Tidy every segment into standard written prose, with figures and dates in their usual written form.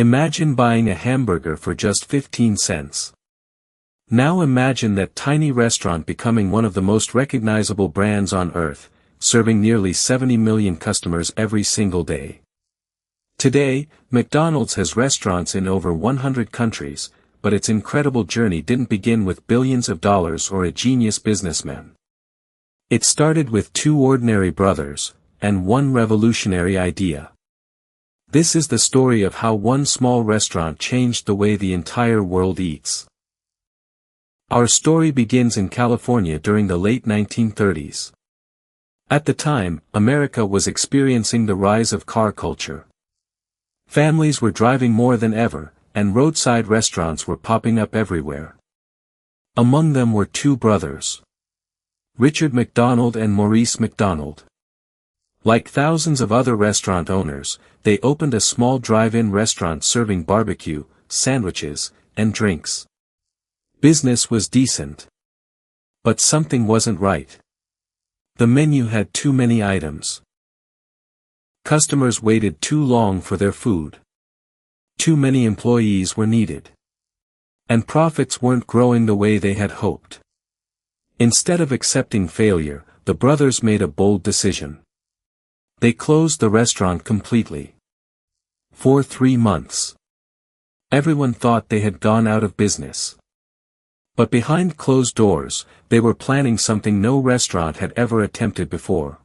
Imagine buying a hamburger for just 15 cents. Now imagine that tiny restaurant becoming one of the most recognizable brands on earth, serving nearly 70 million customers every single day. Today, McDonald's has restaurants in over 100 countries, but its incredible journey didn't begin with billions of dollars or a genius businessman. It started with two ordinary brothers, and one revolutionary idea. This is the story of how one small restaurant changed the way the entire world eats. Our story begins in California during the late 1930s. At the time, America was experiencing the rise of car culture. Families were driving more than ever, and roadside restaurants were popping up everywhere. Among them were two brothers, Richard McDonald and Maurice McDonald. Like thousands of other restaurant owners, they opened a small drive-in restaurant serving barbecue, sandwiches, and drinks. Business was decent. But something wasn't right. The menu had too many items. Customers waited too long for their food. Too many employees were needed. And profits weren't growing the way they had hoped. Instead of accepting failure, the brothers made a bold decision. They closed the restaurant completely. For 3 months. Everyone thought they had gone out of business. But behind closed doors, they were planning something no restaurant had ever attempted before.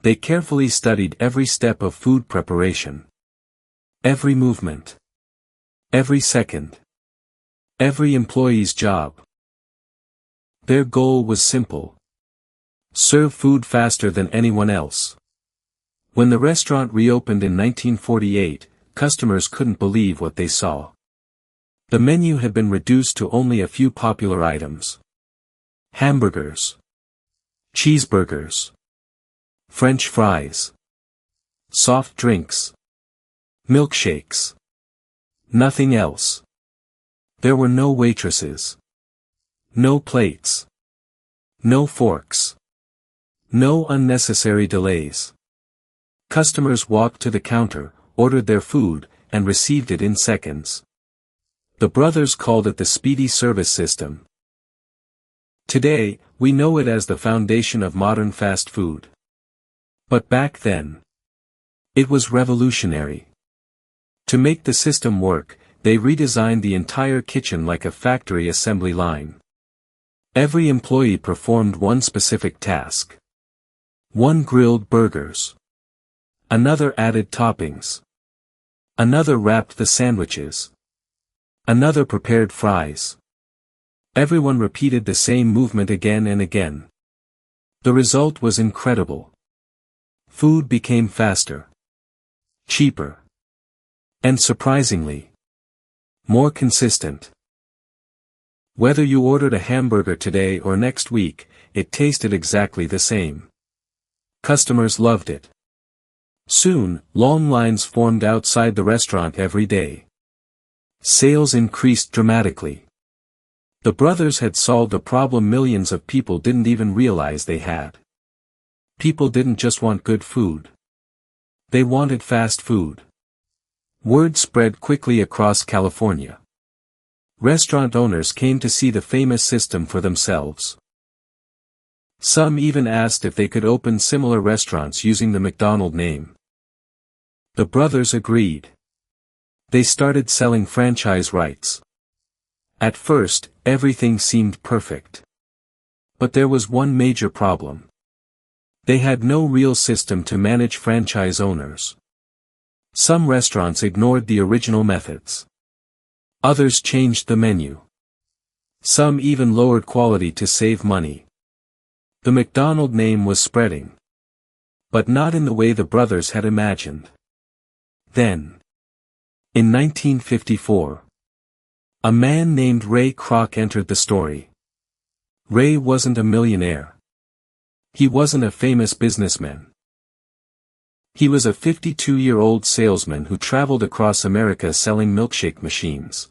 They carefully studied every step of food preparation. Every movement. Every second. Every employee's job. Their goal was simple. Serve food faster than anyone else. When the restaurant reopened in 1948, customers couldn't believe what they saw. The menu had been reduced to only a few popular items. Hamburgers. Cheeseburgers. French fries. Soft drinks. Milkshakes. Nothing else. There were no waitresses. No plates. No forks. No unnecessary delays. Customers walked to the counter, ordered their food, and received it in seconds. The brothers called it the Speedee Service System. Today, we know it as the foundation of modern fast food. But back then, it was revolutionary. To make the system work, they redesigned the entire kitchen like a factory assembly line. Every employee performed one specific task. One grilled burgers. Another added toppings. Another wrapped the sandwiches. Another prepared fries. Everyone repeated the same movement again and again. The result was incredible. Food became faster. Cheaper. And surprisingly, more consistent. Whether you ordered a hamburger today or next week, it tasted exactly the same. Customers loved it. Soon, long lines formed outside the restaurant every day. Sales increased dramatically. The brothers had solved a problem millions of people didn't even realize they had. People didn't just want good food. They wanted fast food. Word spread quickly across California. Restaurant owners came to see the famous system for themselves. Some even asked if they could open similar restaurants using the McDonald name. The brothers agreed. They started selling franchise rights. At first, everything seemed perfect. But there was one major problem. They had no real system to manage franchise owners. Some restaurants ignored the original methods. Others changed the menu. Some even lowered quality to save money. The McDonald name was spreading. But not in the way the brothers had imagined. Then, in 1954, a man named Ray Kroc entered the story. Ray wasn't a millionaire. He wasn't a famous businessman. He was a 52-year-old salesman who traveled across America selling milkshake machines.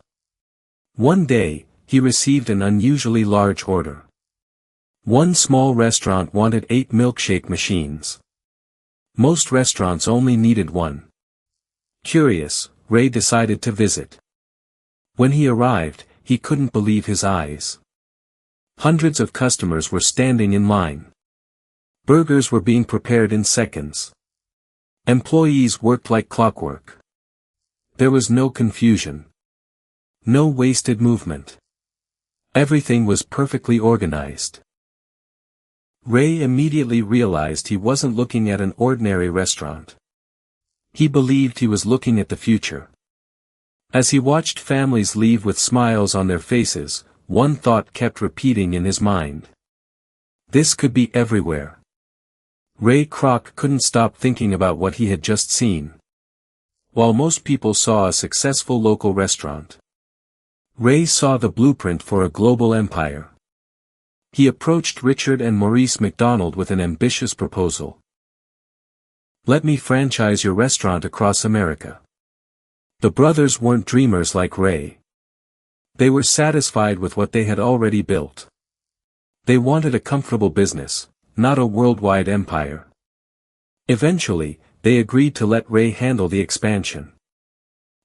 One day, he received an unusually large order. One small restaurant wanted 8 milkshake machines. Most restaurants only needed one. Curious, Ray decided to visit. When he arrived, he couldn't believe his eyes. Hundreds of customers were standing in line. Burgers were being prepared in seconds. Employees worked like clockwork. There was no confusion. No wasted movement. Everything was perfectly organized. Ray immediately realized he wasn't looking at an ordinary restaurant. He believed he was looking at the future. As he watched families leave with smiles on their faces, one thought kept repeating in his mind. This could be everywhere. Ray Kroc couldn't stop thinking about what he had just seen. While most people saw a successful local restaurant, Ray saw the blueprint for a global empire. He approached Richard and Maurice McDonald with an ambitious proposal. "Let me franchise your restaurant across America." The brothers weren't dreamers like Ray. They were satisfied with what they had already built. They wanted a comfortable business, not a worldwide empire. Eventually, they agreed to let Ray handle the expansion.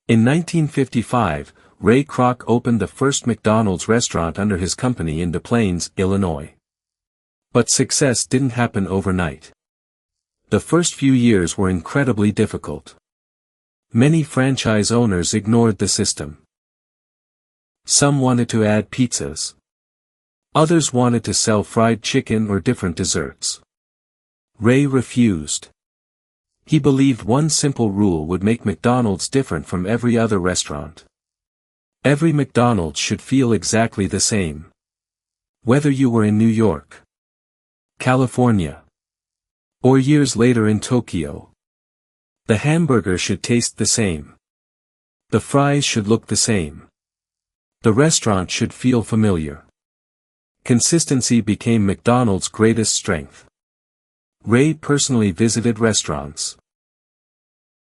In 1955, Ray Kroc opened the first McDonald's restaurant under his company in Des Plaines, Illinois. But success didn't happen overnight. The first few years were incredibly difficult. Many franchise owners ignored the system. Some wanted to add pizzas. Others wanted to sell fried chicken or different desserts. Ray refused. He believed one simple rule would make McDonald's different from every other restaurant. Every McDonald's should feel exactly the same. Whether you were in New York, California, or years later in Tokyo, the hamburger should taste the same. The fries should look the same. The restaurant should feel familiar. Consistency became McDonald's greatest strength. Ray personally visited restaurants.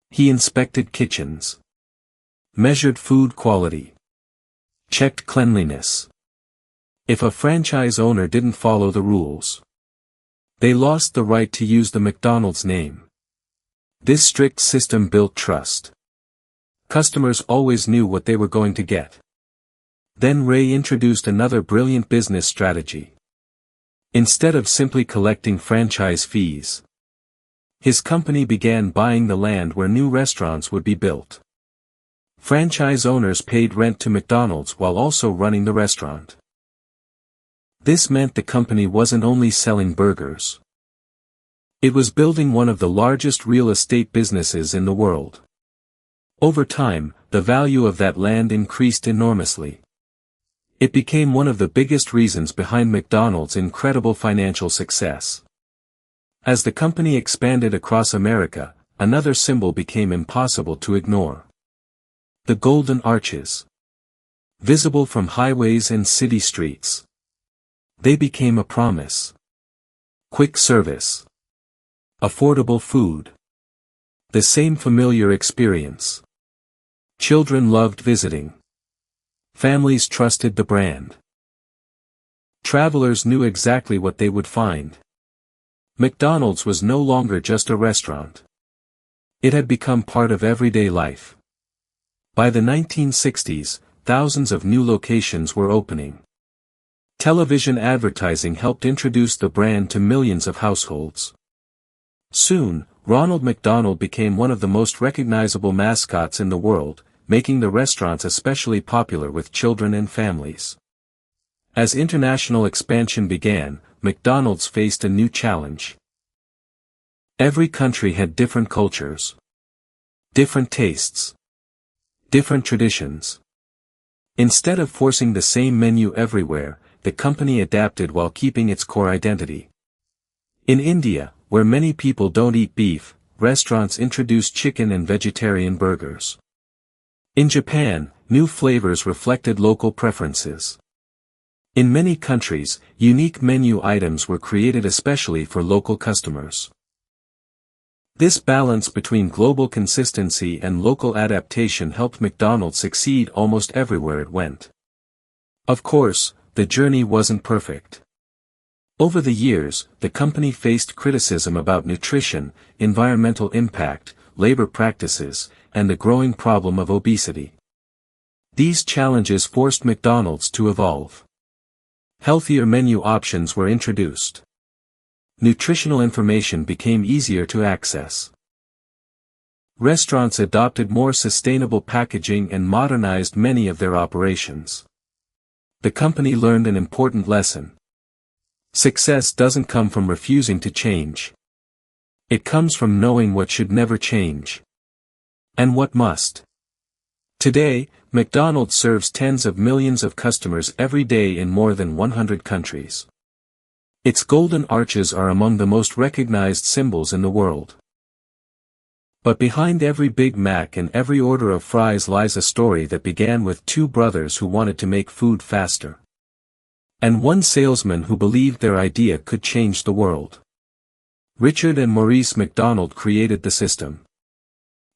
He inspected kitchens, measured food quality, checked cleanliness. If a franchise owner didn't follow the rules, they lost the right to use the McDonald's name. This strict system built trust. Customers always knew what they were going to get. Then Ray introduced another brilliant business strategy. Instead of simply collecting franchise fees, his company began buying the land where new restaurants would be built. Franchise owners paid rent to McDonald's while also running the restaurant. This meant the company wasn't only selling burgers. It was building one of the largest real estate businesses in the world. Over time, the value of that land increased enormously. It became one of the biggest reasons behind McDonald's incredible financial success. As the company expanded across America, another symbol became impossible to ignore. The Golden Arches. Visible from highways and city streets. They became a promise. Quick service. Affordable food. The same familiar experience. Children loved visiting. Families trusted the brand. Travelers knew exactly what they would find. McDonald's was no longer just a restaurant. It had become part of everyday life. By the 1960s, thousands of new locations were opening. Television advertising helped introduce the brand to millions of households. Soon, Ronald McDonald became one of the most recognizable mascots in the world, making the restaurants especially popular with children and families. As international expansion began, McDonald's faced a new challenge. Every country had different cultures, different tastes, different traditions. Instead of forcing the same menu everywhere, the company adapted while keeping its core identity. In India, where many people don't eat beef, restaurants introduced chicken and vegetarian burgers. In Japan, new flavors reflected local preferences. In many countries, unique menu items were created especially for local customers. This balance between global consistency and local adaptation helped McDonald's succeed almost everywhere it went. Of course, the journey wasn't perfect. Over the years, the company faced criticism about nutrition, environmental impact, labor practices, and the growing problem of obesity. These challenges forced McDonald's to evolve. Healthier menu options were introduced. Nutritional information became easier to access. Restaurants adopted more sustainable packaging and modernized many of their operations. The company learned an important lesson. Success doesn't come from refusing to change. It comes from knowing what should never change. And what must. Today, McDonald's serves tens of millions of customers every day in more than 100 countries. Its golden arches are among the most recognized symbols in the world. But behind every Big Mac and every order of fries lies a story that began with two brothers who wanted to make food faster. And one salesman who believed their idea could change the world. Richard and Maurice McDonald created the system.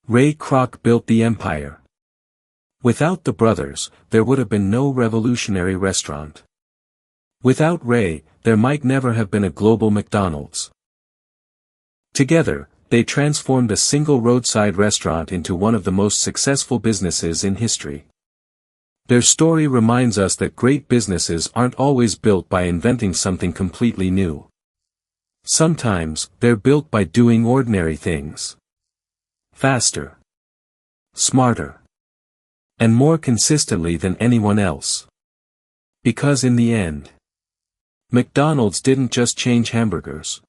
Ray Kroc built the empire. Without the brothers, there would have been no revolutionary restaurant. Without Ray, there might never have been a global McDonald's. Together, they transformed a single roadside restaurant into one of the most successful businesses in history. Their story reminds us that great businesses aren't always built by inventing something completely new. Sometimes, they're built by doing ordinary things. Faster. Smarter. And more consistently than anyone else. Because in the end, McDonald's didn't just change hamburgers.